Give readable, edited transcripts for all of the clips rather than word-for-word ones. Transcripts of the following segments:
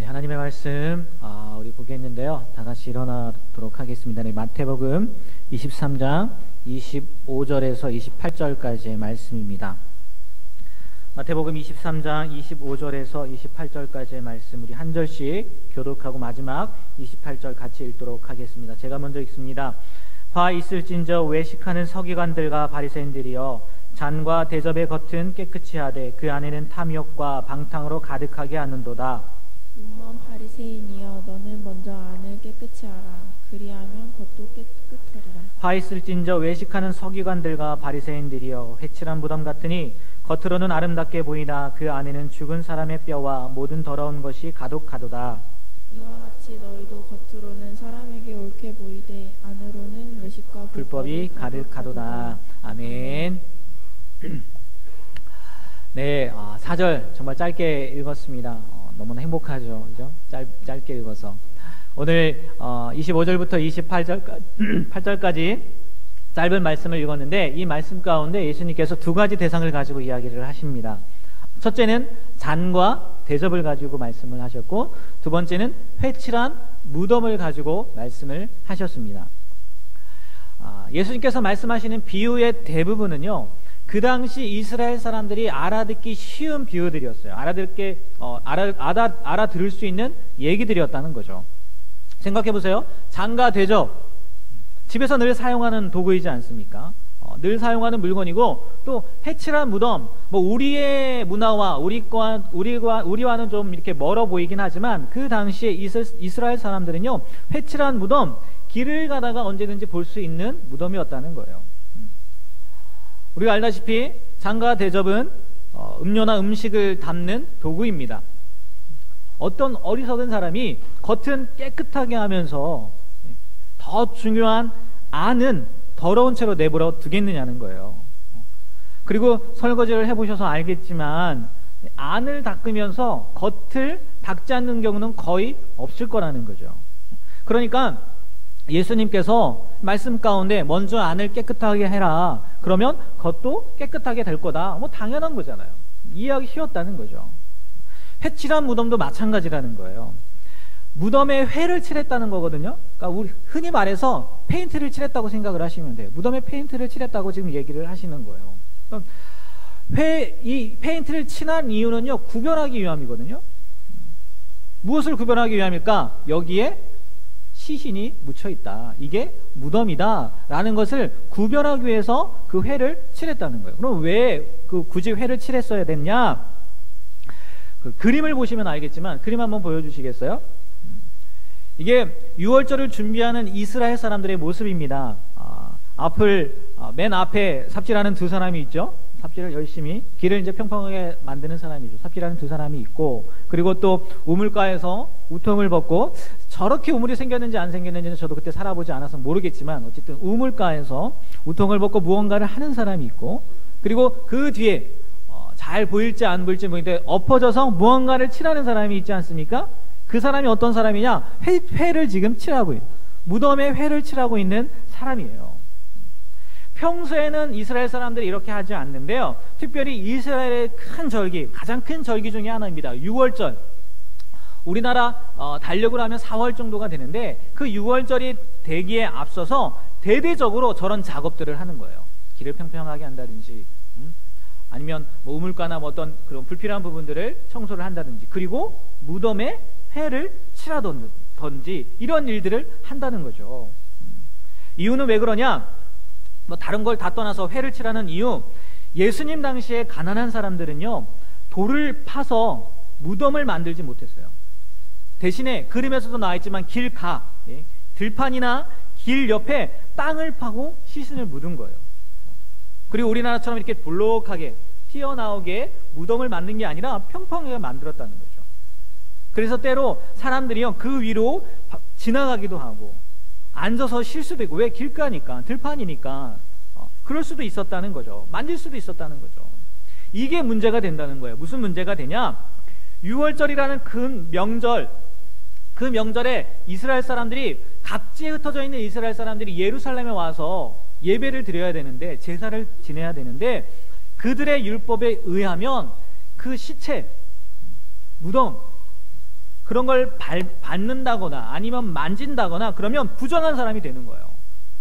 하나님의 말씀 우리 보겠는데요. 다 같이 일어나도록 하겠습니다. 네, 마태복음 23장 25절에서 28절까지의 말씀입니다. 마태복음 23장 25절에서 28절까지의 말씀 우리 한 절씩 교독하고 마지막 28절 같이 읽도록 하겠습니다. 제가 먼저 읽습니다. 화 있을진저 외식하는 서기관들과 바리새인들이여, 잔과 대접의 겉은 깨끗이 하되 그 안에는 탐욕과 방탕으로 가득하게 하는도다. 음먼 바리새인이여, 너는 먼저 안을 깨끗이 하라. 그리하면 겉도 깨끗하리라. 화 있을진저 외식하는 서기관들과 바리새인들이여, 회칠한 무덤 같으니 겉으로는 아름답게 보이나 그 안에는 죽은 사람의 뼈와 모든 더러운 것이 가득하도다. 이와 같이 너희도 겉으로는 사람에게 옳게 보이되 안으로는 외식과 불법이 가득하도다. 아멘. 네, 4절 정말 짧게 읽었습니다. 너무나 행복하죠, 그죠? 짧게 읽어서 오늘 25절부터 28절까지 짧은 말씀을 읽었는데, 이 말씀 가운데 예수님께서 두 가지 대상을 가지고 이야기를 하십니다. 첫째는 잔과 대접을 가지고 말씀을 하셨고, 두 번째는 회칠한 무덤을 가지고 말씀을 하셨습니다. 예수님께서 말씀하시는 비유의 대부분은요, 그 당시 이스라엘 사람들이 알아듣기 쉬운 비유들이었어요. 알아들을 수 있는 얘기들이었다는 거죠. 생각해 보세요. 잔과 대접, 집에서 늘 사용하는 도구이지 않습니까? 늘 사용하는 물건이고, 또 회칠한 무덤, 우리의 문화와 우리와는 좀 이렇게 멀어 보이긴 하지만, 그 당시에 이스라엘 사람들은요, 회칠한 무덤, 길을 가다가 언제든지 볼 수 있는 무덤이었다는 거예요. 우리가 알다시피 잔과 대접은 음료나 음식을 담는 도구입니다. 어떤 어리석은 사람이 겉은 깨끗하게 하면서 더 중요한 안은 더러운 채로 내버려 두겠느냐는 거예요. 그리고 설거지를 해보셔서 알겠지만, 안을 닦으면서 겉을 닦지 않는 경우는 거의 없을 거라는 거죠. 그러니까 예수님께서 말씀 가운데 먼저 안을 깨끗하게 해라, 그러면 겉도 깨끗하게 될 거다, 당연한 거잖아요. 이해하기 쉬웠다는 거죠. 회칠한 무덤도 마찬가지라는 거예요. 무덤에 회를 칠했다는 거거든요. 그러니까 우리 흔히 말해서 페인트를 칠했다고 생각을 하시면 돼요. 무덤에 페인트를 칠했다고 지금 얘기를 하시는 거예요. 이 페인트를 칠한 이유는요, 구별하기 위함이거든요. 무엇을 구별하기 위함일까? 여기에 시신이 묻혀있다, 이게 무덤이다 라는 것을 구별하기 위해서 그 회를 칠했다는 거예요. 그럼 왜 굳이 회를 칠했어야 됐냐? 그 그림을 보시면 알겠지만, 그림 한번 보여주시겠어요? 이게 유월절을 준비하는 이스라엘 사람들의 모습입니다. 맨 앞에 삽질하는 두 사람이 있죠. 삽질을 열심히, 길을 이제 평평하게 만드는 사람이죠. 삽질하는 두 사람이 있고, 그리고 또 우물가에서 우통을 벗고, 저렇게 우물이 생겼는지 안 생겼는지는 저도 그때 살아보지 않아서 모르겠지만, 어쨌든 우물가에서 우통을 벗고 무언가를 하는 사람이 있고, 그리고 그 뒤에 잘 보일지 안 보일지 모르겠는데 엎어져서 무언가를 칠하는 사람이 있지 않습니까? 그 사람이 어떤 사람이냐? 회를 지금 칠하고 있는, 무덤에 회를 칠하고 있는 사람이에요. 평소에는 이스라엘 사람들이 이렇게 하지 않는데요, 특별히 이스라엘의 큰 절기, 가장 큰 절기 중에 하나입니다. 6월절. 우리나라 달력으로 하면 4월 정도가 되는데, 그 6월절이 되기에 앞서서 대대적으로 저런 작업들을 하는 거예요. 길을 평평하게 한다든지, 아니면 우물가나 어떤 그런 불필요한 부분들을 청소를 한다든지, 그리고 무덤에 회를 칠하던지, 이런 일들을 한다는 거죠. 이유는 왜 그러냐? 다른 걸 다 떠나서 회를 칠하는 이유, 예수님 당시에 가난한 사람들은요, 돌을 파서 무덤을 만들지 못했어요. 대신에 그림에서도 나와있지만 들판이나 길 옆에 땅을 파고 시신을 묻은 거예요. 그리고 우리나라처럼 이렇게 볼록하게 튀어나오게 무덤을 만든 게 아니라 평평하게 만들었다는 거죠. 그래서 때로 사람들이요, 그 위로 지나가기도 하고 앉아서 쉴 수도 있고, 왜? 길가니까, 들판이니까 그럴 수도 있었다는 거죠. 만질 수도 있었다는 거죠. 이게 문제가 된다는 거예요. 무슨 문제가 되냐? 6월절이라는 그 명절에 이스라엘 사람들이, 각지에 흩어져 있는 이스라엘 사람들이 예루살렘에 와서 예배를 드려야 되는데, 제사를 지내야 되는데, 그들의 율법에 의하면 그 시체, 무덤, 그런 걸 받는다거나 아니면 만진다거나 그러면 부정한 사람이 되는 거예요.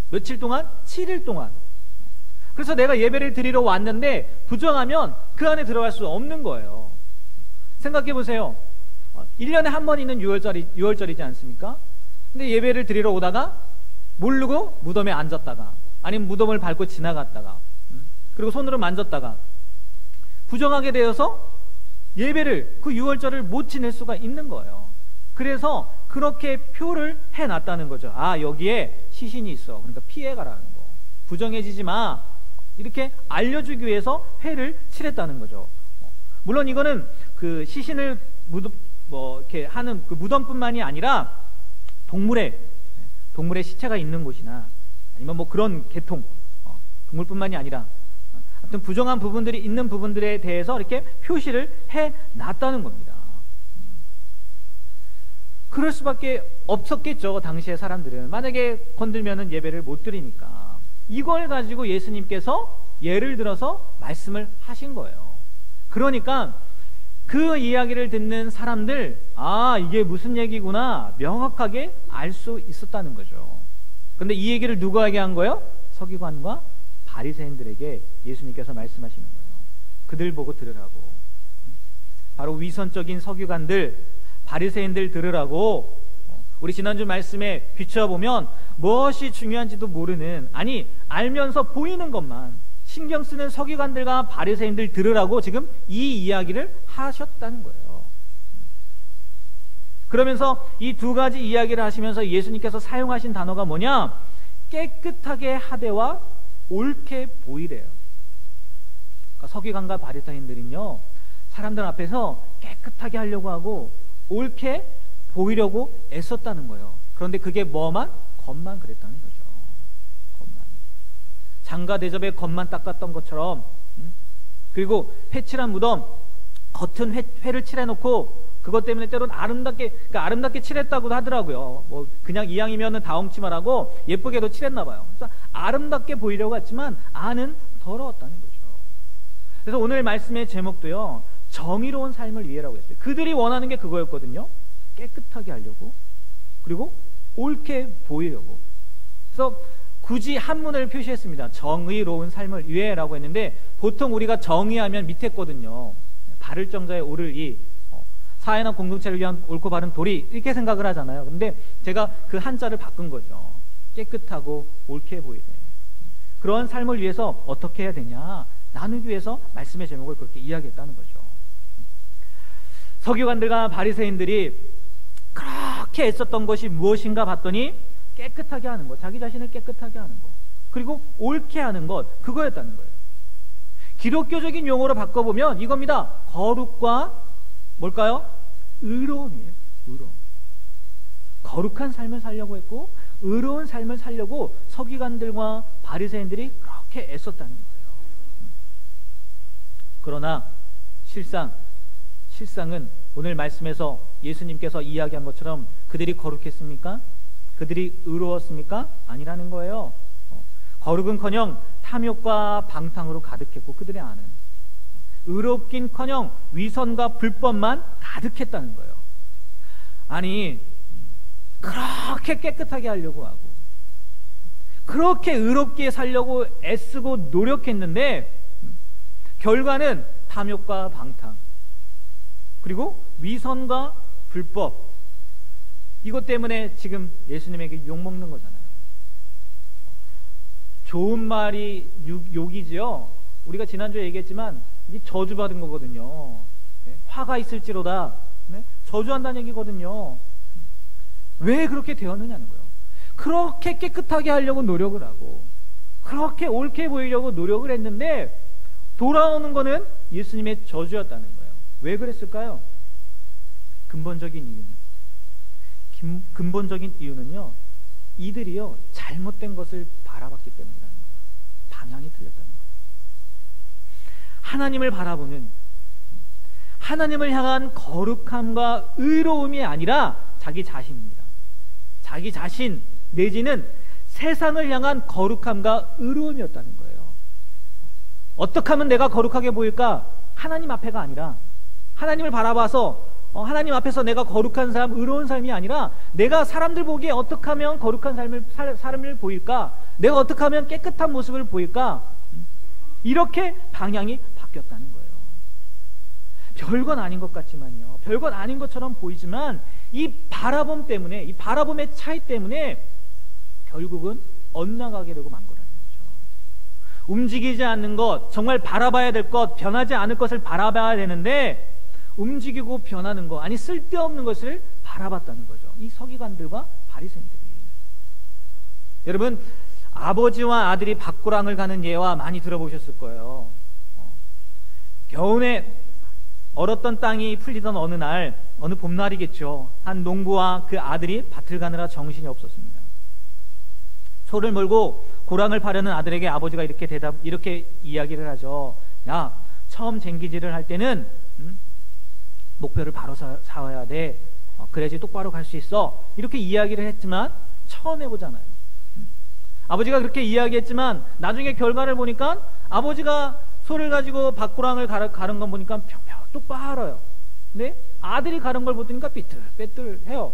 며칠 동안? 7일 동안. 그래서 내가 예배를 드리러 왔는데 부정하면 그 안에 들어갈 수 없는 거예요. 생각해 보세요. 1년에 한 번 있는 6월절이지 않습니까? 근데 예배를 드리러 오다가 모르고 무덤에 앉았다가 아니면 무덤을 밟고 지나갔다가 그리고 손으로 만졌다가 부정하게 되어서 예배를 그 6월절을 못 지낼 수가 있는 거예요. 그래서 그렇게 표를 해놨다는 거죠. 아, 여기에 시신이 있어. 그러니까 피해가라는 거. 부정해지지 마. 이렇게 알려주기 위해서 회를 칠했다는 거죠. 물론 이거는 그 시신을 이렇게 하는 그 무덤뿐만이 아니라 동물의 시체가 있는 곳이나 아니면 뭐 그런 계통 동물뿐만이 아니라 하여튼 부정한 부분들이 있는 부분들에 대해서 이렇게 표시를 해 놨다는 겁니다. 그럴 수밖에 없었겠죠. 당시의 사람들은 만약에 건들면은 예배를 못 드리니까 이걸 가지고 예수님께서 예를 들어서 말씀을 하신 거예요. 그러니까 그 이야기를 듣는 사람들, 아, 이게 무슨 얘기구나 명확하게 알 수 있었다는 거죠. 근데 이 얘기를 누구에게 한 거예요? 서기관과 바리새인들에게 예수님께서 말씀하시는 거예요. 그들 보고 들으라고. 바로 위선적인 서기관들, 바리새인들 들으라고. 우리 지난주 말씀에 비춰보면 무엇이 중요한지도 모르는, 아니 알면서 보이는 것만 신경 쓰는 서기관들과 바리새인들 들으라고 지금 이 이야기를 하셨다는 거예요. 그러면서 이 두 가지 이야기를 하시면서 예수님께서 사용하신 단어가 뭐냐? 깨끗하게 하되와 옳게 보이래요. 그러니까 서기관과 바리새인들은요, 사람들 앞에서 깨끗하게 하려고 하고 옳게 보이려고 애썼다는 거예요. 그런데 그게 뭐만? 겉만 그랬다는 거죠. 겉만. 장가 대접에 겉만 닦았던 것처럼. 그리고 회칠한 무덤, 겉은 회를 칠해놓고 그것 때문에 때로는 아름답게 칠했다고도 하더라고요. 뭐 그냥 이왕이면은 다홍치마라고 예쁘게도 칠했나 봐요. 그래서 아름답게 보이려고 했지만 안은 더러웠다는 거죠. 그래서 오늘 말씀의 제목도요, 정의로운 삶을 위해라고 했어요. 그들이 원하는 게 그거였거든요. 깨끗하게 하려고, 그리고 옳게 보이려고. 그래서 굳이 한문을 표시했습니다. 정의로운 삶을 위해라고 했는데, 보통 우리가 정의하면 밑에 거든요. 바를 정자에 오를 이, 사회나 공동체를 위한 옳고 바른 도리, 이렇게 생각을 하잖아요. 근데 제가 그 한자를 바꾼 거죠. 깨끗하고 옳게 보이래. 그런 삶을 위해서 어떻게 해야 되냐 나누기 위해서 말씀의 제목을 그렇게 이야기했다는 거죠. 서기관들과 바리새인들이 그렇게 애썼던 것이 무엇인가 봤더니 깨끗하게 하는 것, 자기 자신을 깨끗하게 하는 것, 그리고 옳게 하는 것, 그거였다는 거예요. 기독교적인 용어로 바꿔보면 이겁니다. 거룩과 뭘까요? 의로움이에요. 의로움. 거룩한 삶을 살려고 했고 의로운 삶을 살려고 서기관들과 바리새인들이 그렇게 애썼다는 거예요. 그러나 실상은 오늘 말씀에서 예수님께서 이야기한 것처럼 그들이 거룩했습니까? 그들이 의로웠습니까? 아니라는 거예요. 거룩은커녕 탐욕과 방탕으로 가득했고 그들의 안은 의롭긴커녕 위선과 불법만 가득했다는 거예요. 아니, 그렇게 깨끗하게 하려고 하고 그렇게 의롭게 살려고 애쓰고 노력했는데 결과는 탐욕과 방탕, 그리고 위선과 불법, 이것 때문에 지금 예수님에게 욕먹는 거잖아요. 좋은 말이 욕이지요. 우리가 지난주에 얘기했지만 이게 저주받은 거거든요. 화가 있을지로다, 저주한다는 얘기거든요. 왜 그렇게 되었느냐는 거예요. 그렇게 깨끗하게 하려고 노력을 하고 그렇게 옳게 보이려고 노력을 했는데 돌아오는 거는 예수님의 저주였다는 거예요. 왜 그랬을까요? 근본적인 이유는요, 이들이요 잘못된 것을 바라봤기 때문이라는 거예요. 방향이 틀렸다는 거예요. 하나님을 바라보는, 하나님을 향한 거룩함과 의로움이 아니라 자기 자신입니다. 자기 자신 내지는 세상을 향한 거룩함과 의로움이었다는 거예요. 어떻게 하면 내가 거룩하게 보일까? 하나님 앞에가 아니라 하나님을 바라봐서 하나님 앞에서 내가 거룩한 삶, 의로운 삶이 아니라 내가 사람들 보기에 어떻게 하면 거룩한 삶을 보일까? 내가 어떻게 하면 깨끗한 모습을 보일까? 이렇게 방향이 바뀌었다는 거예요. 별건 아닌 것 같지만요. 별건 아닌 것처럼 보이지만 이 바라봄 때문에, 이 바라봄의 차이 때문에 결국은 엇나가게 되고 만 거라는 거죠. 움직이지 않는 것, 정말 바라봐야 될 것, 변하지 않을 것을 바라봐야 되는데 움직이고 변하는 것, 아니 쓸데없는 것을 바라봤다는 거죠. 이 서기관들과 바리새인들이. 여러분, 아버지와 아들이 밭고랑을 가는 예화 많이 들어보셨을 거예요. 겨우내 얼었던 땅이 풀리던 어느 날, 어느 봄날이겠죠. 한 농부와 그 아들이 밭을 가느라 정신이 없었습니다. 소를 몰고 고랑을 파려는 아들에게 아버지가 이렇게 이야기를 하죠. 야, 처음 쟁기질을 할 때는 목표를 바로 사와야 돼. 그래야지 똑바로 갈 수 있어. 이렇게 이야기를 했지만 처음 해보잖아요. 아버지가 그렇게 이야기했지만 나중에 결과를 보니까 아버지가 소를 가지고 밭고랑을 가른 건 보니까 평평 똑바로요. 근데 아들이 가른 걸 보니까 삐뚤빼뚤해요.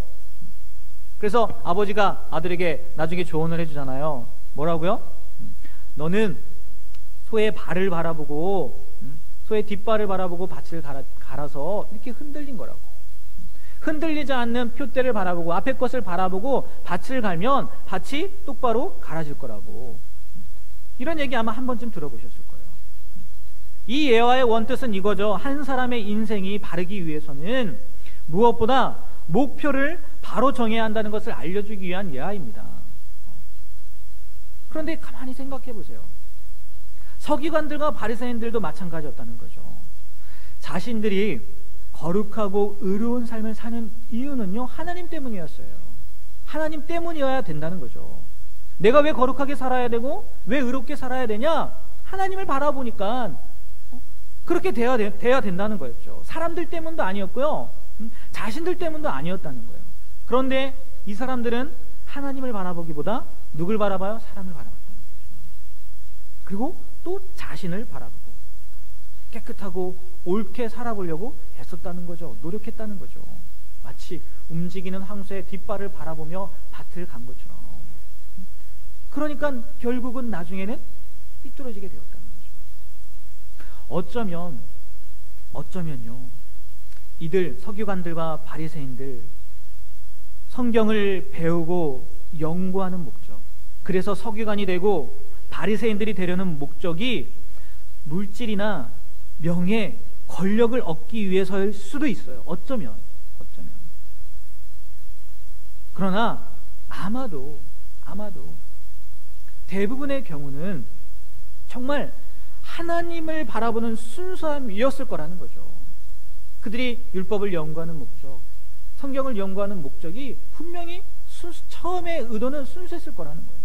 그래서 아버지가 아들에게 나중에 조언을 해주잖아요. 뭐라고요? 너는 소의 발을 바라보고 소의 뒷발을 바라보고 밭을 갈아서 이렇게 흔들린 거라고. 흔들리지 않는 표대를 바라보고 앞에 것을 바라보고 밭을 갈면 밭이 똑바로 갈아질 거라고. 이런 얘기 아마 한 번쯤 들어보셨을 거예요. 이 예화의 원뜻은 이거죠. 한 사람의 인생이 바르기 위해서는 무엇보다 목표를 바로 정해야 한다는 것을 알려주기 위한 예화입니다. 그런데 가만히 생각해 보세요. 서기관들과 바리새인들도 마찬가지였다는 거죠. 자신들이 거룩하고 의로운 삶을 사는 이유는요, 하나님 때문이었어요. 하나님 때문이어야 된다는 거죠. 내가 왜 거룩하게 살아야 되고 왜 의롭게 살아야 되냐? 하나님을 바라보니까 그렇게 돼야 된다는 거였죠. 사람들 때문도 아니었고요, 자신들 때문도 아니었다는 거예요. 그런데 이 사람들은 하나님을 바라보기보다 누굴 바라봐요? 사람을 바라봤다는 거죠. 그리고 또 자신을 바라보고 깨끗하고 옳게 살아보려고 애썼다는 거죠. 노력했다는 거죠. 마치 움직이는 황소의 뒷발을 바라보며 밭을 간 것처럼. 그러니까 결국은 나중에는 삐뚤어지게 되었다는 거죠. 어쩌면요, 이들 서기관들과 바리새인들 성경을 배우고 연구하는 목적, 그래서 서기관이 되고 바리새인들이 되려는 목적이 물질이나 명예, 권력을 얻기 위해서일 수도 있어요. 어쩌면. 그러나 아마도 대부분의 경우는 정말 하나님을 바라보는 순수함이었을 거라는 거죠. 그들이 율법을 연구하는 목적, 성경을 연구하는 목적이 분명히 처음에 의도는 순수했을 거라는 거예요.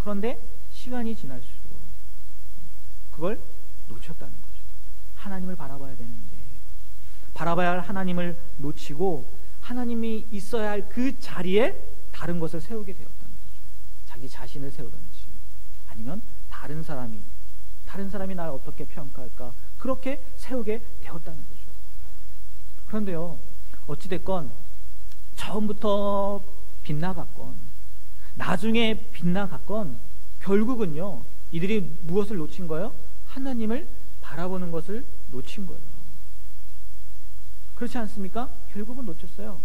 그런데 시간이 지날수록 그걸 놓쳤다는 거죠. 하나님을 바라봐야 되는데 바라봐야 할 하나님을 놓치고 하나님이 있어야 할 그 자리에 다른 것을 세우게 되었다는 거죠. 자기 자신을 세우든지 아니면 다른 사람이 나를 어떻게 평가할까, 그렇게 세우게 되었다는 거죠. 그런데요, 어찌됐건 처음부터 빗나갔건 나중에 빗나갔건 결국은요, 이들이 무엇을 놓친 거예요? 하나님을 바라보는 것을 놓친 거예요. 그렇지 않습니까? 결국은 놓쳤어요.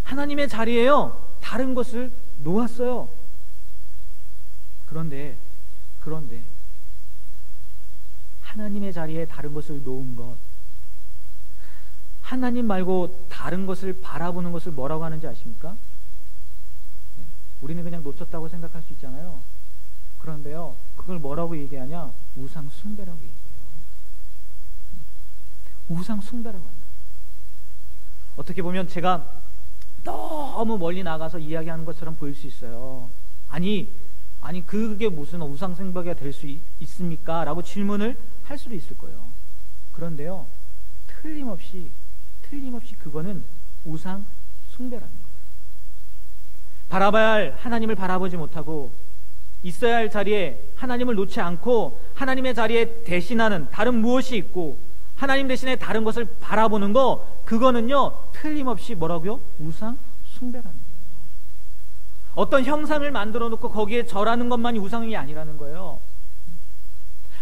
하나님의 자리에요, 다른 것을 놓았어요. 그런데 하나님의 자리에 다른 것을 놓은 것, 하나님 말고 다른 것을 바라보는 것을 뭐라고 하는지 아십니까? 우리는 그냥 놓쳤다고 생각할 수 있잖아요. 그런데요, 그걸 뭐라고 얘기하냐? 우상 숭배라고 얘기해요. 우상 숭배라고 한다. 어떻게 보면 제가 너무 멀리 나가서 이야기하는 것처럼 보일 수 있어요. 아니 그게 무슨 우상 숭배가 될 수 있습니까? 라고 질문을 할 수도 있을 거예요. 그런데요, 틀림없이 그거는 우상 숭배라는 거예요. 바라봐야 할 하나님을 바라보지 못하고 있어야 할 자리에 하나님을 놓지 않고 하나님의 자리에 대신하는 다른 무엇이 있고 하나님 대신에 다른 것을 바라보는 거, 그거는요 틀림없이 뭐라고요? 우상 숭배라는 거예요. 어떤 형상을 만들어 놓고 거기에 절하는 것만이 우상이 아니라는 거예요.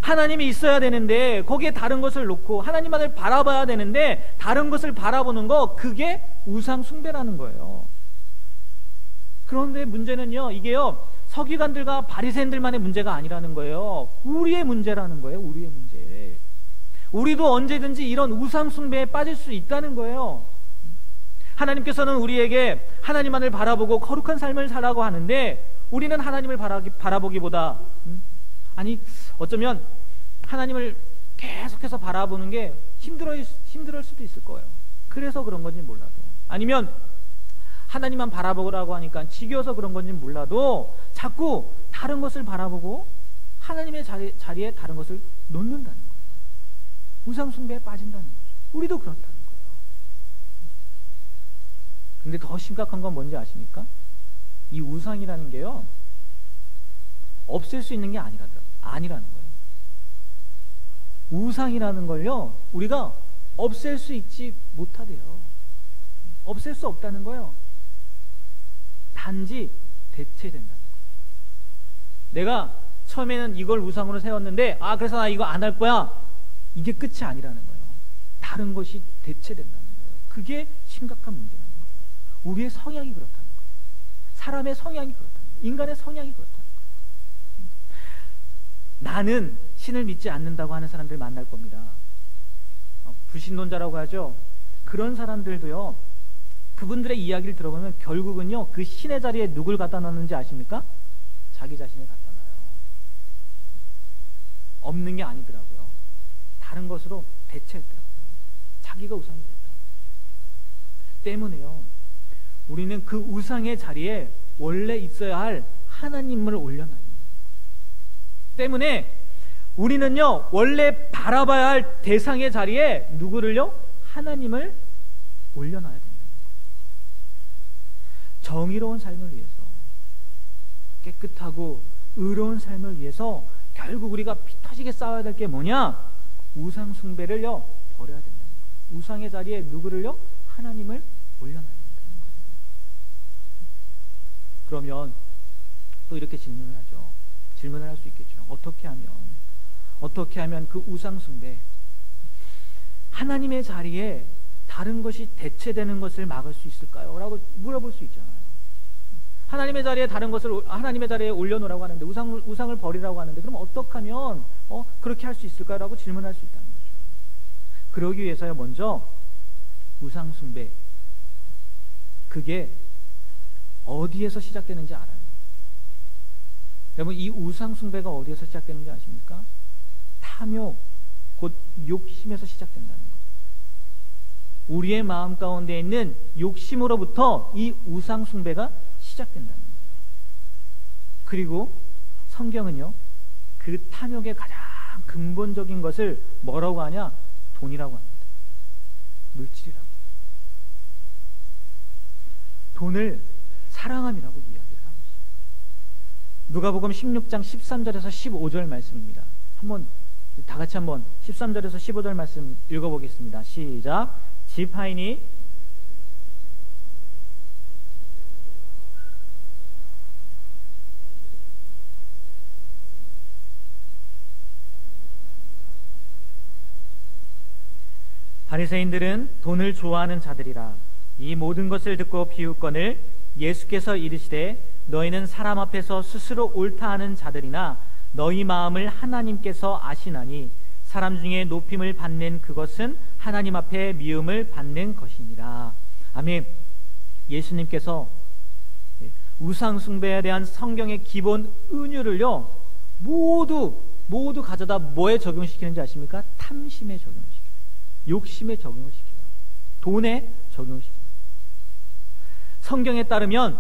하나님이 있어야 되는데 거기에 다른 것을 놓고 하나님만을 바라봐야 되는데 다른 것을 바라보는 거, 그게 우상 숭배라는 거예요. 그런데 문제는요, 이게요 서기관들과 바리새인들만의 문제가 아니라는 거예요. 우리의 문제라는 거예요. 우리의 문제. 우리도 언제든지 이런 우상 숭배에 빠질 수 있다는 거예요. 하나님께서는 우리에게 하나님만을 바라보고 거룩한 삶을 살라고 하는데, 우리는 하나님을 바라보기보다 어쩌면 하나님을 계속해서 바라보는 게 힘들 수도 있을 거예요. 그래서 그런 건지 몰라도, 아니면 하나님만 바라보라고 하니까 지겨워서 그런 건지 몰라도 자꾸 다른 것을 바라보고 하나님의 자리에 다른 것을 놓는다는 거예요. 우상 숭배에 빠진다는 거죠. 우리도 그렇다는 거예요. 근데 더 심각한 건 뭔지 아십니까? 이 우상이라는 게요 없앨 수 있는 게 아니라는 거예요. 우상이라는 걸요 우리가 없앨 수 있지 못하대요. 없앨 수 없다는 거예요. 단지 대체된다는 거예요. 내가 처음에는 이걸 우상으로 세웠는데 그래서 나 이거 안 할 거야, 이게 끝이 아니라는 거예요. 다른 것이 대체된다는 거예요. 그게 심각한 문제라는 거예요. 우리의 성향이 그렇다는 거예요. 사람의 성향이 그렇다는 거예요. 인간의 성향이 그렇다는 거예요. 나는 신을 믿지 않는다고 하는 사람들 만날 겁니다. 불신론자라고 하죠. 그런 사람들도요, 그분들의 이야기를 들어보면 결국은요 그 신의 자리에 누굴 갖다 놨는지 아십니까? 자기 자신을 갖다 놔요. 없는 게 아니더라고요. 다른 것으로 대체했더라고요. 자기가 우상이 됐다. 때문에요 우리는 그 우상의 자리에 원래 있어야 할 하나님을 올려놔야 돼요. 때문에 우리는요 원래 바라봐야 할 대상의 자리에 누구를요? 하나님을 올려놔야 된다. 정의로운 삶을 위해서, 깨끗하고 의로운 삶을 위해서 결국 우리가 피 터지게 싸워야 될 게 뭐냐? 우상 숭배를요 버려야 된다는 거예요. 우상의 자리에 누구를요? 하나님을 올려놔야 된다는 거예요. 그러면 또 이렇게 질문을 하죠. 질문을 할 수 있겠죠. 어떻게 하면 그 우상 숭배, 하나님의 자리에 다른 것이 대체되는 것을 막을 수 있을까요? 라고 물어볼 수 있잖아요. 하나님의 자리에 다른 것을 하나님의 자리에 올려놓으라고 하는데, 우상을 버리라고 하는데, 그럼 어떻게 하면 그렇게 할 수 있을까요? 라고 질문할 수 있다는 거죠. 그러기 위해서요 먼저 우상 숭배, 그게 어디에서 시작되는지 알아요. 여러분, 이 우상 숭배가 어디에서 시작되는지 아십니까? 탐욕, 곧 욕심에서 시작된다는 거예요. 우리의 마음 가운데 있는 욕심으로부터 이 우상 숭배가 시작된다는 거예요. 그리고 성경은요 그 탐욕의 가장 근본적인 것을 뭐라고 하냐? 돈이라고 합니다. 물질이라고. 돈을 사랑함이라고 이야기를 하고 있어요. 누가복음 16장 13절에서 15절 말씀입니다. 다 같이 한번 13절에서 15절 말씀 읽어보겠습니다. 시작. 지파인이 바리새인들은 돈을 좋아하는 자들이라. 이 모든 것을 듣고 비웃거늘 예수께서 이르시되, 너희는 사람 앞에서 스스로 옳다 하는 자들이나 너희 마음을 하나님께서 아시나니 사람 중에 높임을 받는 그것은 하나님 앞에 미움을 받는 것이니라. 아멘. 예수님께서 우상 숭배에 대한 성경의 기본 은유를요 모두 가져다 뭐에 적용시키는지 아십니까? 탐심에 적용시켜요. 욕심에 적용을 시켜요. 돈에 적용을 시켜요. 성경에 따르면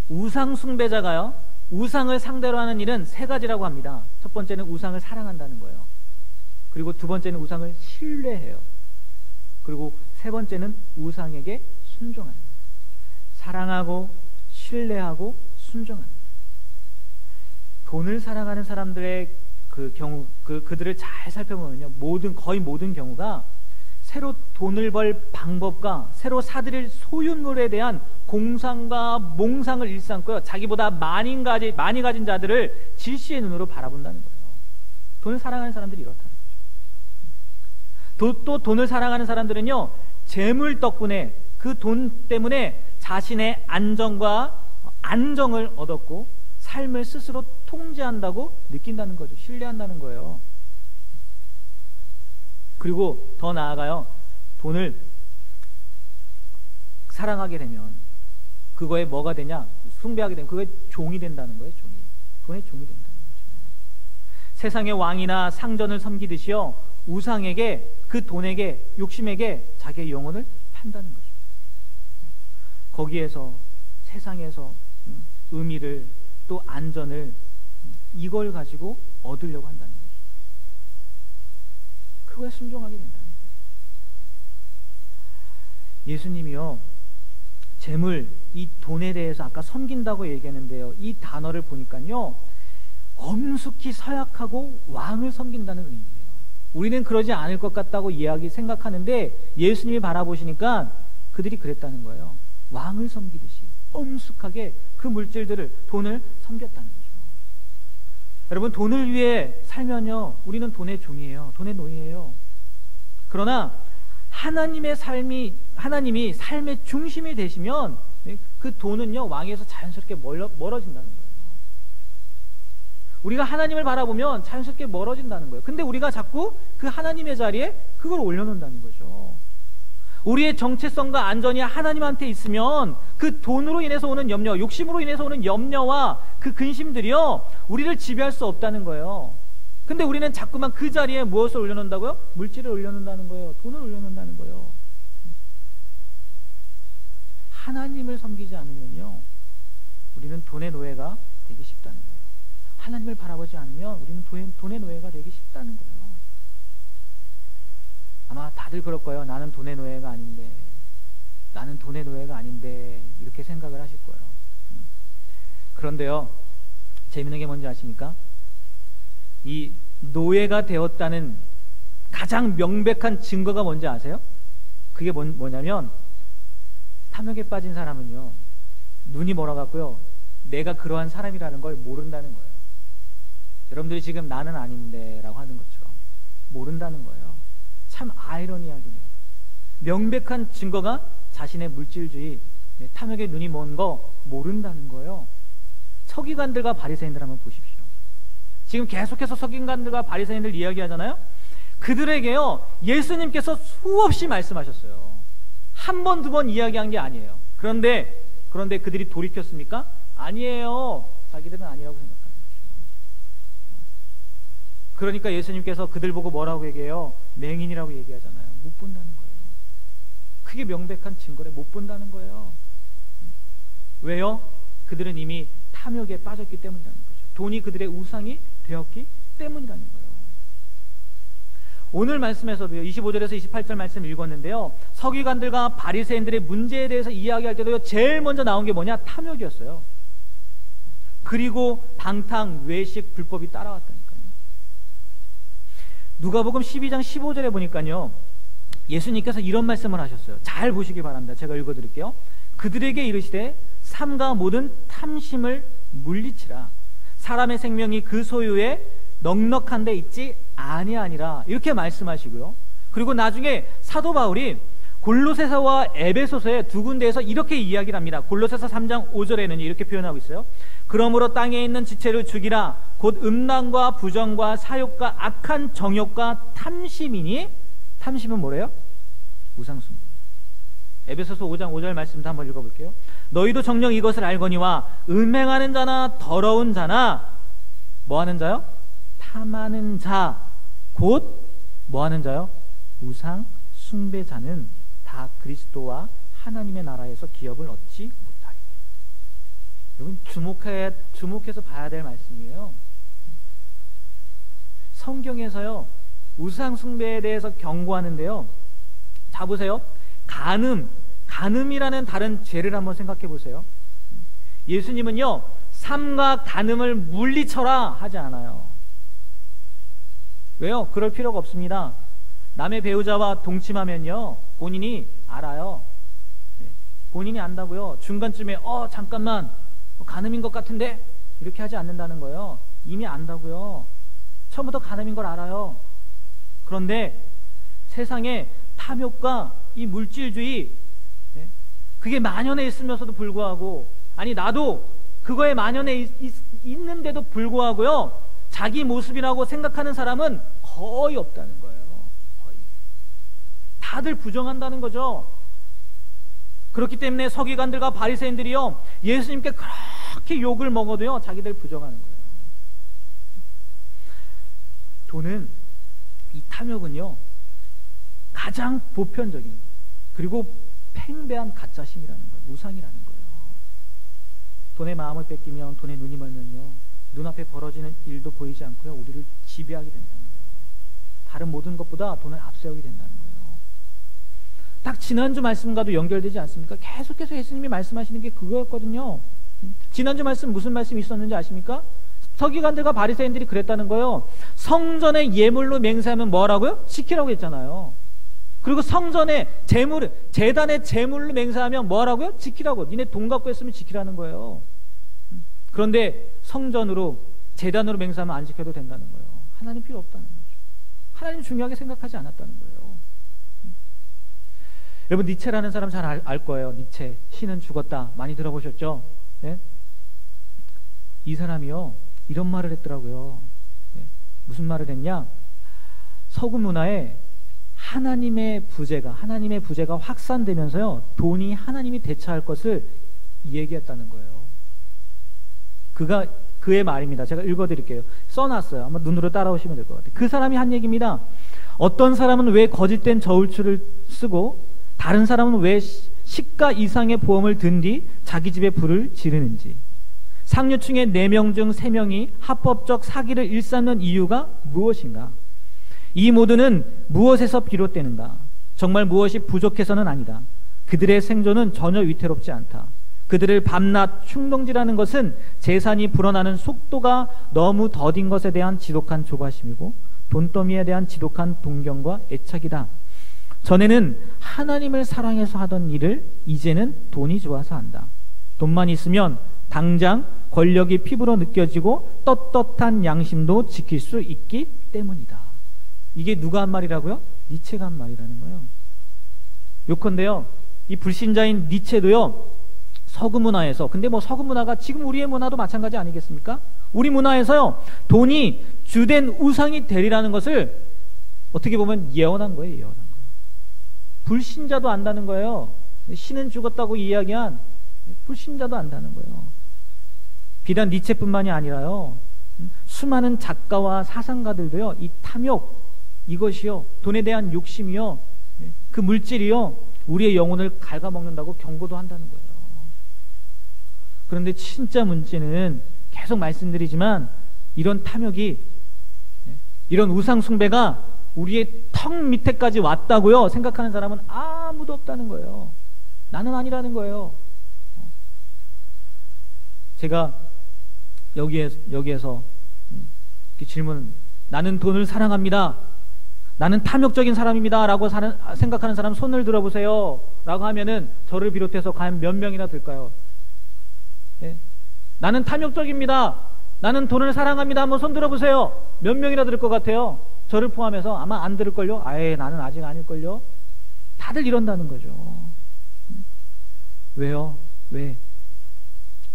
우상 숭배자가요 우상을 상대로 하는 일은 세 가지라고 합니다. 첫 번째는 우상을 사랑한다는 거예요. 그리고 두 번째는 우상을 신뢰해요. 그리고 세 번째는 우상에게 순종하는 거예요. 사랑하고 신뢰하고 순종하는 거예요. 돈을 사랑하는 사람들의 그 경우 그들을 잘 살펴보면요, 거의 모든 경우가 새로 돈을 벌 방법과 새로 사들일 소유물에 대한 공상과 몽상을 일삼고요, 자기보다 많이 가진 자들을 질시의 눈으로 바라본다는 거예요. 돈을 사랑하는 사람들이 이렇다는 거죠. 또 돈을 사랑하는 사람들은요, 재물 덕분에, 그 돈 때문에 자신의 안정과 안정을 얻었고 삶을 스스로 통제한다고 느낀다는 거죠. 신뢰한다는 거예요. 그리고 더 나아가요, 돈을 사랑하게 되면 그거에 뭐가 되냐? 숭배하게 되면 그거에 종이 된다는 거예요. 종이. 돈의 종이 된다는 거죠. 세상의 왕이나 상전을 섬기듯이요, 우상에게, 그 돈에게, 욕심에게 자기의 영혼을 판다는 거죠. 거기에서, 세상에서 의미를, 또 안전을, 이걸 가지고 얻으려고 한다는 거죠. 그거에 순종하게 된다는 거예요. 예수님이요, 재물, 이 돈에 대해서 아까 섬긴다고 얘기했는데요, 이 단어를 보니까요, 엄숙히 서약하고 왕을 섬긴다는 의미예요. 우리는 그러지 않을 것 같다고 생각하는데 예수님이 바라보시니까 그들이 그랬다는 거예요. 왕을 섬기듯이 엄숙하게 그 물질들을, 돈을 섬겼다는 거죠. 여러분, 돈을 위해 살면요, 우리는 돈의 종이에요. 돈의 노예예요. 그러나 하나님이 삶의 중심이 되시면 그 돈은요, 왕에서 자연스럽게 멀어진다는 거예요. 우리가 하나님을 바라보면 자연스럽게 멀어진다는 거예요. 근데 우리가 자꾸 그 하나님의 자리에 그걸 올려놓는다는 거죠. 우리의 정체성과 안전이 하나님한테 있으면 그 돈으로 인해서 오는 염려, 욕심으로 인해서 오는 염려와 그 근심들이요, 우리를 지배할 수 없다는 거예요. 근데 우리는 자꾸만 그 자리에 무엇을 올려놓는다고요? 물질을 올려놓는다는 거예요. 돈을 올려놓는다는 거예요. 하나님을 섬기지 않으면요, 우리는 돈의 노예가 되기 쉽다는 거예요. 하나님을 바라보지 않으면 우리는 돈의 노예가 되기 쉽다는 거예요. 아마 다들 그럴 거예요. 나는 돈의 노예가 아닌데, 나는 돈의 노예가 아닌데, 이렇게 생각을 하실 거예요. 그런데요, 재밌는 게 뭔지 아십니까? 이 노예가 되었다는 가장 명백한 증거가 뭔지 아세요? 그게 뭐냐면, 탐욕에 빠진 사람은요, 눈이 멀어갖고요, 내가 그러한 사람이라는 걸 모른다는 거예요. 여러분들이 지금 나는 아닌데 라고 하는 것처럼 모른다는 거예요. 참 아이러니하기네요. 명백한 증거가 자신의 물질주의, 탐욕에 눈이 먼 거 모른다는 거예요. 서기관들과 바리새인들 한번 보십시오. 지금 계속해서 서기관들과 바리새인들 이야기하잖아요. 그들에게요, 예수님께서 수없이 말씀하셨어요. 한 번, 두 번 이야기한 게 아니에요. 그런데 그들이 돌이켰습니까? 아니에요. 자기들은 아니라고 생각합니다. 그러니까 예수님께서 그들 보고 뭐라고 얘기해요? 맹인이라고 얘기하잖아요. 못 본다는 거예요. 그게 명백한 증거래. 못 본다는 거예요. 왜요? 그들은 이미 탐욕에 빠졌기 때문이라는 거죠. 돈이 그들의 우상이 되었기 때문이라는 거예요. 오늘 말씀에서도요, 25절에서 28절 말씀 읽었는데요, 서기관들과 바리새인들의 문제에 대해서 이야기할 때도요, 제일 먼저 나온 게 뭐냐? 탐욕이었어요. 그리고 방탕, 외식, 불법이 따라왔다니까요. 누가복음 12장 15절에 보니까요, 예수님께서 이런 말씀을 하셨어요. 잘 보시기 바랍니다. 제가 읽어드릴게요. 그들에게 이르시되 삼가 모든 탐심을 물리치라. 사람의 생명이 그 소유에 넉넉한 데 있지 아니하니라. 이렇게 말씀하시고요. 그리고 나중에 사도 바울이 골로새서와 에베소서의 두 군데에서 이렇게 이야기를 합니다. 골로새서 3장 5절에는 이렇게 표현하고 있어요. 그러므로 땅에 있는 지체를 죽이라. 곧 음란과 부정과 사욕과 악한 정욕과 탐심이니, 탐심은 뭐래요? 우상숭배. 에베소서 5장 5절 말씀도 한번 읽어볼게요. 너희도 정녕 이것을 알거니와 음행하는 자나 더러운 자나 뭐하는 자요? 탐하는 자, 곧 뭐하는 자요? 우상 숭배자는 다 그리스도와 하나님의 나라에서 기업을 얻지 못하리. 여러분, 주목해서 봐야 될 말씀이에요. 성경에서요, 우상 숭배에 대해서 경고하는데요, 자 보세요. 간음이라는 다른 죄를 한번 생각해 보세요. 예수님은요, 삼가 간음을 물리쳐라 하지 않아요. 왜요? 그럴 필요가 없습니다. 남의 배우자와 동침하면요, 본인이 알아요. 네. 본인이 안다고요. 중간쯤에 잠깐만 간음인 것 같은데 이렇게 하지 않는다는 거예요. 이미 안다고요. 처음부터 간음인 걸 알아요. 그런데 세상에 탐욕과 이 물질주의, 네, 그게 만연해 있으면서도 불구하고, 아니 나도 그거에 만연해 있는데도 불구하고요, 자기 모습이라고 생각하는 사람은 거의 없다는 거예요. 거의. 다들 부정한다는 거죠. 그렇기 때문에 서기관들과 바리새인들이요, 예수님께 그렇게 욕을 먹어도요, 자기들 부정하는 거예요. 돈은, 이 탐욕은요, 가장 보편적인, 그리고 팽배한 가짜신이라는 거예요. 우상이라는 거예요. 돈의 마음을 뺏기면, 돈에 눈이 멀면요, 눈앞에 벌어지는 일도 보이지 않고요, 우리를 지배하게 된다는 거예요. 다른 모든 것보다 돈을 앞세우게 된다는 거예요. 딱 지난주 말씀과도 연결되지 않습니까? 계속해서 예수님이 말씀하시는 게 그거였거든요. 지난주 말씀 무슨 말씀이 있었는지 아십니까? 서기관들과 바리새인들이 그랬다는 거예요. 성전에 예물로 맹세하면 뭐라고요? 지키라고 했잖아요. 그리고 성전에 제단에 제물로 맹세하면 뭐라고요? 지키라고. 니네 돈 갖고 했으면 지키라는 거예요. 그런데 성전으로, 제단으로 맹세하면 안 지켜도 된다는 거예요. 하나님 필요 없다는 거죠. 하나님 중요하게 생각하지 않았다는 거예요. 여러분, 니체라는 사람 잘 알 거예요. 니체, 신은 죽었다, 많이 들어보셨죠? 네? 이 사람이요, 이런 말을 했더라고요. 네. 무슨 말을 했냐? 서구 문화에 하나님의 부재가 확산되면서요, 돈이 하나님이 대처할 것을 얘기했다는 거예요. 그의 말입니다. 제가 읽어드릴게요. 써놨어요. 한번 눈으로 따라오시면 될 것 같아요. 그 사람이 한 얘기입니다. 어떤 사람은 왜 거짓된 저울추를 쓰고, 다른 사람은 왜 시가 이상의 보험을 든 뒤 자기 집에 불을 지르는지, 상류층의 4명 중 3명이 합법적 사기를 일삼는 이유가 무엇인가? 이 모두는 무엇에서 비롯되는가? 정말 무엇이 부족해서는 아니다. 그들의 생존은 전혀 위태롭지 않다. 그들을 밤낮 충동질하는 것은 재산이 불어나는 속도가 너무 더딘 것에 대한 지독한 조바심이고, 돈더미에 대한 지독한 동경과 애착이다. 전에는 하나님을 사랑해서 하던 일을 이제는 돈이 좋아서 한다. 돈만 있으면 당장 권력이 피부로 느껴지고 떳떳한 양심도 지킬 수 있기 때문이다. 이게 누가 한 말이라고요? 니체가 한 말이라는 거예요. 요컨대요, 이 불신자인 니체도요, 서구 문화에서, 근데 뭐 서구 문화가 지금 우리의 문화도 마찬가지 아니겠습니까? 우리 문화에서요, 돈이 주된 우상이 되리라는 것을 어떻게 보면 예언한 거예요. 예언한 거예요. 불신자도 안다는 거예요. 신은 죽었다고 이야기한 불신자도 안다는 거예요. 비단 니체뿐만이 아니라요, 수많은 작가와 사상가들도요, 이 탐욕, 이것이요, 돈에 대한 욕심이요, 그 물질이요, 우리의 영혼을 갉아먹는다고 경고도 한다는 거예요. 그런데 진짜 문제는, 계속 말씀드리지만, 이런 탐욕이, 이런 우상 숭배가 우리의 턱 밑에까지 왔다고요 생각하는 사람은 아무도 없다는 거예요. 나는 아니라는 거예요. 제가 여기에서 질문, 나는 돈을 사랑합니다, 나는 탐욕적인 사람입니다 라고 생각하는 사람 손을 들어보세요 라고 하면은 저를 비롯해서 과연 몇 명이나 들까요? 예? 나는 탐욕적입니다, 나는 돈을 사랑합니다 한번 손 들어보세요. 몇 명이나 들을 것 같아요? 저를 포함해서 아마 안 들을걸요? 아예 나는 아직 아닐걸요? 다들 이런다는 거죠. 왜요? 왜?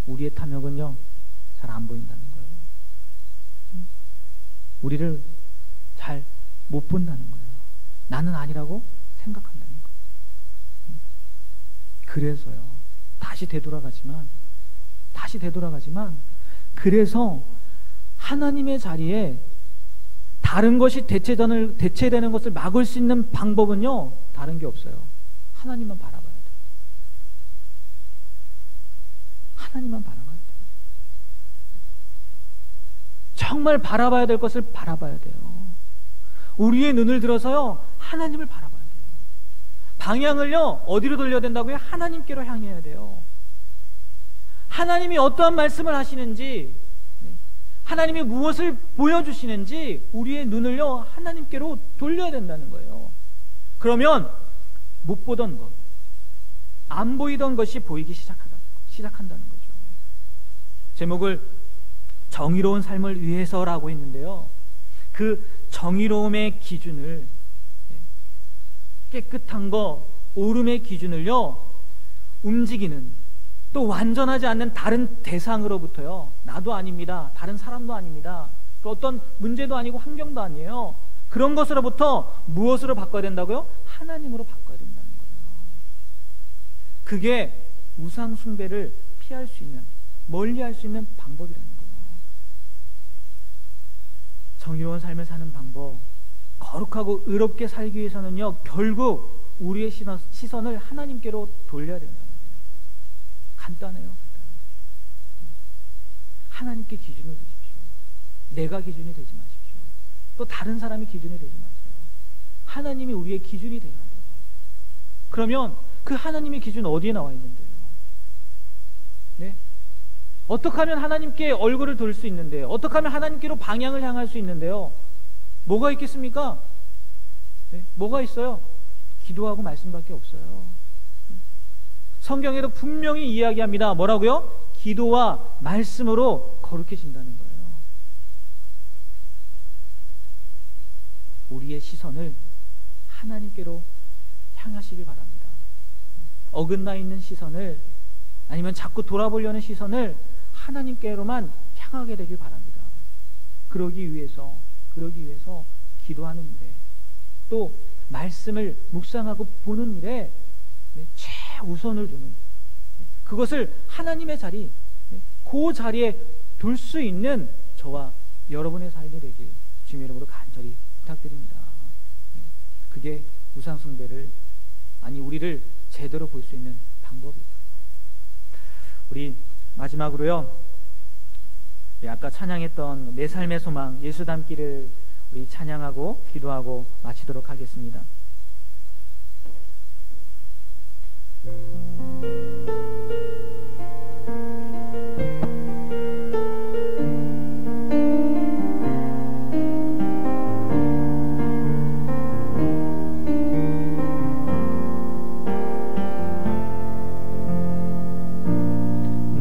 우리의 탐욕은요, 잘 안 보인다는 거예요. 우리를 잘 못 본다는 거예요. 나는 아니라고 생각한다는 거예요. 그래서요, 다시 되돌아가지만, 그래서 하나님의 자리에 다른 것이 대체되는 것을 막을 수 있는 방법은요, 다른 게 없어요. 하나님만 바라봐야 돼요. 하나님만 바라봐야 돼요. 정말 바라봐야 될 것을 바라봐야 돼요. 우리의 눈을 들어서요, 하나님을 바라봐야 돼요. 방향을요, 어디로 돌려야 된다고요? 하나님께로 향해야 돼요. 하나님이 어떠한 말씀을 하시는지, 하나님이 무엇을 보여주시는지 우리의 눈을요 하나님께로 돌려야 된다는 거예요. 그러면 못 보던 것, 안 보이던 것이 보이기 시작한다는 거죠. 제목을 정의로운 삶을 위해서라고 했는데요, 그 정의로움의 기준을, 깨끗한 거, 옳음의 기준을요 움직이는, 또 완전하지 않는 다른 대상으로부터요, 나도 아닙니다, 다른 사람도 아닙니다, 또 어떤 문제도 아니고 환경도 아니에요, 그런 것으로부터 무엇으로 바꿔야 된다고요? 하나님으로 바꿔야 된다는 거예요. 그게 우상 숭배를 피할 수 있는, 멀리할 수 있는 방법이라는 거예요. 정의로운 삶을 사는 방법, 거룩하고 의롭게 살기 위해서는요 결국 우리의 시선을 하나님께로 돌려야 된다는 거예요. 간단해요. 하나님께 기준을 두십시오. 내가 기준이 되지 마십시오. 또 다른 사람이 기준이 되지 마세요. 하나님이 우리의 기준이 되어야 돼요. 그러면 그 하나님의 기준 어디에 나와 있는데요? 네? 어떻게 하면 하나님께 얼굴을 돌 수 있는데요? 어떻게 하면 하나님께로 방향을 향할 수 있는데요? 뭐가 있겠습니까? 네? 뭐가 있어요? 기도하고 말씀밖에 없어요. 성경에도 분명히 이야기합니다. 뭐라고요? 기도와 말씀으로 거룩해진다는 거예요. 우리의 시선을 하나님께로 향하시길 바랍니다. 어긋나 있는 시선을, 아니면 자꾸 돌아보려는 시선을 하나님께로만 향하게 되길 바랍니다. 그러기 위해서 기도하는 일에, 또 말씀을 묵상하고 보는 일에 최우선을 두는, 그것을 하나님의 자리, 그 자리에 둘 수 있는 저와 여러분의 삶이 되길 주님의 이름으로 간절히 부탁드립니다. 그게 우상 숭배를, 우리를 제대로 볼 수 있는 방법이에요. 우리 마지막으로요, 아까 찬양했던 내 삶의 소망, 예수 닮기를 우리 찬양하고 기도하고 마치도록 하겠습니다.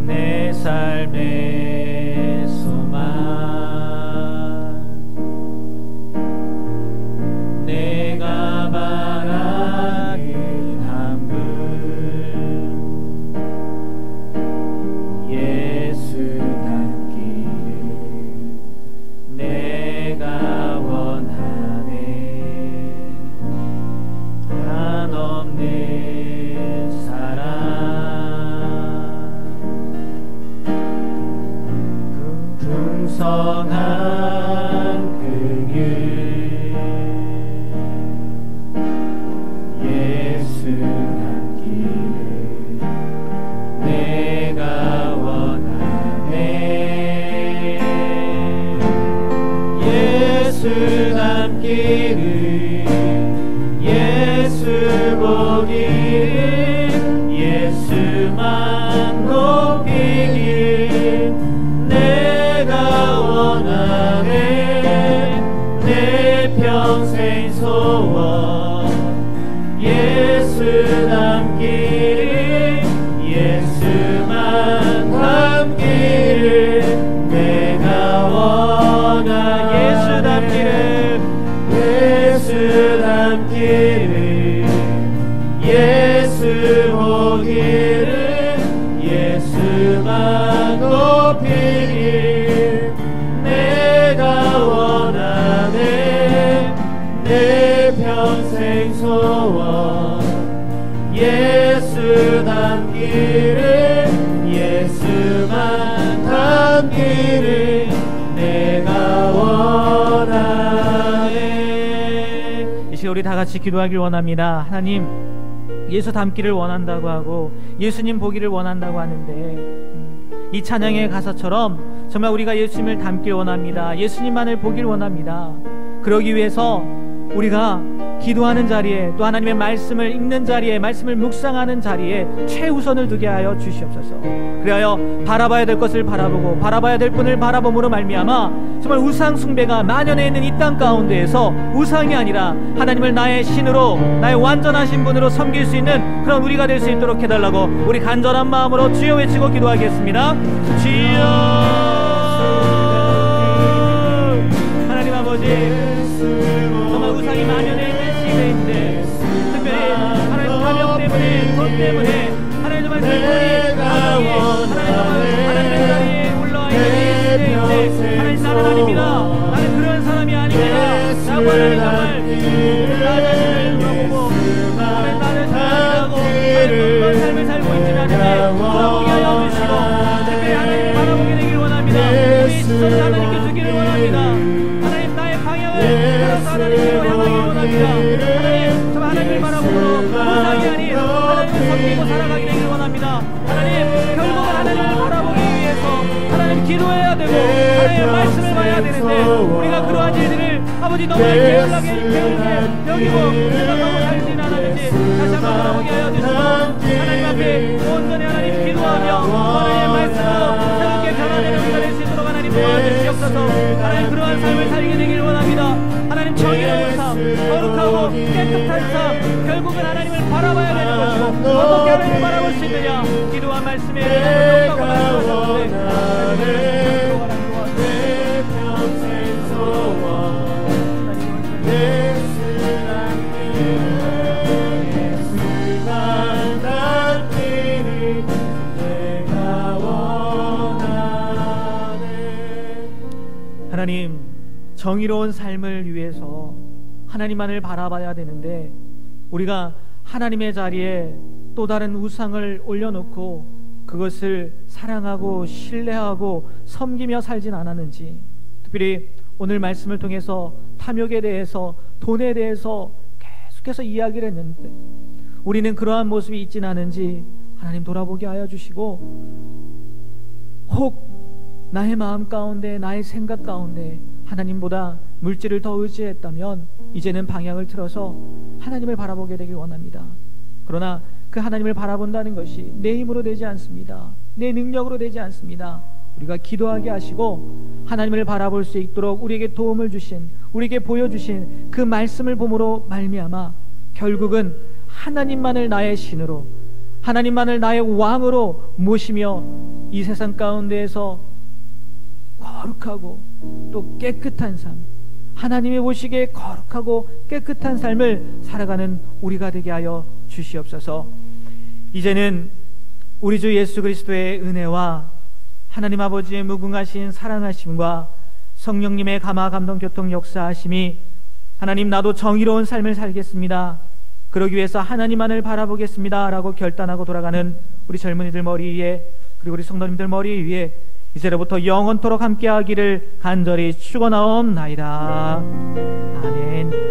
내 삶의 소망, 내가 바라는 한분, 예수 닮기를 내가 원하네. 한없는 사랑, 풍성한 긍휼, 예수 닮기를 내가 원하네. 예수 닮기를, 예수 보기를, 예수만 높이길 내가 원하네. 내 평생 소원, 예수 닮기를, 예수만 닮기를 내가 원하네. 예수 닮기를, 예수 닮기를, 예수 보기를, 예수만 높이길 내가 원하네. 내 평생 소원, 예수 닮기를, 예수만 닮기를 내가 원하네. 이 시간 우리 다 같이 기도하길 원합니다. 하나님, 예수 닮기를 원한다고 하고 예수님 보기를 원한다고 하는데, 이 찬양의 가사처럼 정말 우리가 예수님을 닮길 원합니다. 예수님만을 보길 원합니다. 그러기 위해서 우리가 기도하는 자리에, 또 하나님의 말씀을 읽는 자리에, 말씀을 묵상하는 자리에 최우선을 두게 하여 주시옵소서. 그리하여 바라봐야 될 것을 바라보고 바라봐야 될 분을 바라봄으로 말미암아 정말 우상 숭배가 만연해 있는 이 땅 가운데에서 우상이 아니라 하나님을 나의 신으로, 나의 완전하신 분으로 섬길 수 있는 그런 우리가 될 수 있도록 해달라고 우리 간절한 마음으로 주여 외치고 기도하겠습니다. 주여. 하나님 아버지, 정말 우상이 만연해 있는 시대인데, 특별히 하나님 가명 때문에, 돈 때문에 하나님 정말 기분이 가정이 하나님의 자리에 올라와 있는 이 시대인데, 하나님 나는 아닙니다, 나는 그런 사람이 아닙니다 라고 하나님 정말 나 자신을 돌아보고 하나님 나를 사랑하고 하나님 그런 삶을 살고 있지는 않은데 돌아보게 하여 주시고, 특별히 하나님을 바라보게 되기를 원합니다. 우리 시선을 하나님께 주기를 원합니다. 하나님 나의 방향을 따라서 하나님께로 향하기를 원합니다. 하나님 정말 하나님을 바라보므로 우상이 아닌 하나님을 섬기고 살아가게 되기를 원합니다. 하나님 결국은 하나님을 바라보기 위해서 하나님 기도해야 되고 하나님의 말씀을 봐야 되는데, 우리가 그러한 일들을 아버지 너무 게을게 여기고 생각하고 살지는 않았는지 다시 한번 돌아보게 하여 주시고, 하나님 앞에 온전히 하나님 기도하며 하나님의 말씀으로 새롭게 변화되는 우리가 될 수 있도록 하나님 도와주시옵소서. 하나님 그러한 삶을 살게 되기를 원합니다. 하나님 정의로운 삶, 거룩하고 깨끗한 삶, 결국은 하나님을 바라봐야 되는 것이고, 어떻게 하나님을 바라볼 수 있느냐, 기도와 말씀에 능력하고 말씀하셨는데 하나님, 정의로운 삶을 위해서 하나님만을 바라봐야 되는데 우리가 하나님의 자리에 또 다른 우상을 올려놓고 그것을 사랑하고 신뢰하고 섬기며 살진 않았는지, 특별히 오늘 말씀을 통해서 탐욕에 대해서, 돈에 대해서 계속해서 이야기를 했는데 우리는 그러한 모습이 있진 않은지 하나님 돌아보게 하여 주시고, 혹 나의 마음 가운데, 나의 생각 가운데 하나님보다 물질을 더 의지했다면 이제는 방향을 틀어서 하나님을 바라보게 되길 원합니다. 그러나 그 하나님을 바라본다는 것이 내 힘으로 되지 않습니다. 내 능력으로 되지 않습니다. 우리가 기도하게 하시고 하나님을 바라볼 수 있도록 우리에게 도움을 주신, 우리에게 보여주신 그 말씀을 봄으로 말미암아 결국은 하나님만을 나의 신으로, 하나님만을 나의 왕으로 모시며 이 세상 가운데에서 거룩하고 또 깨끗한 삶, 하나님이 보시기에 거룩하고 깨끗한 삶을 살아가는 우리가 되게 하여 주시옵소서. 이제는 우리 주 예수 그리스도의 은혜와 하나님 아버지의 무궁하신 사랑하심과 성령님의 감화 감동 교통 역사하심이, 하나님 나도 정의로운 삶을 살겠습니다, 그러기 위해서 하나님만을 바라보겠습니다 라고 결단하고 돌아가는 우리 젊은이들 머리 위에, 그리고 우리 성도님들 머리 위에 이제로부터 영원토록 함께하기를 간절히 축원하옵나이다. 아멘.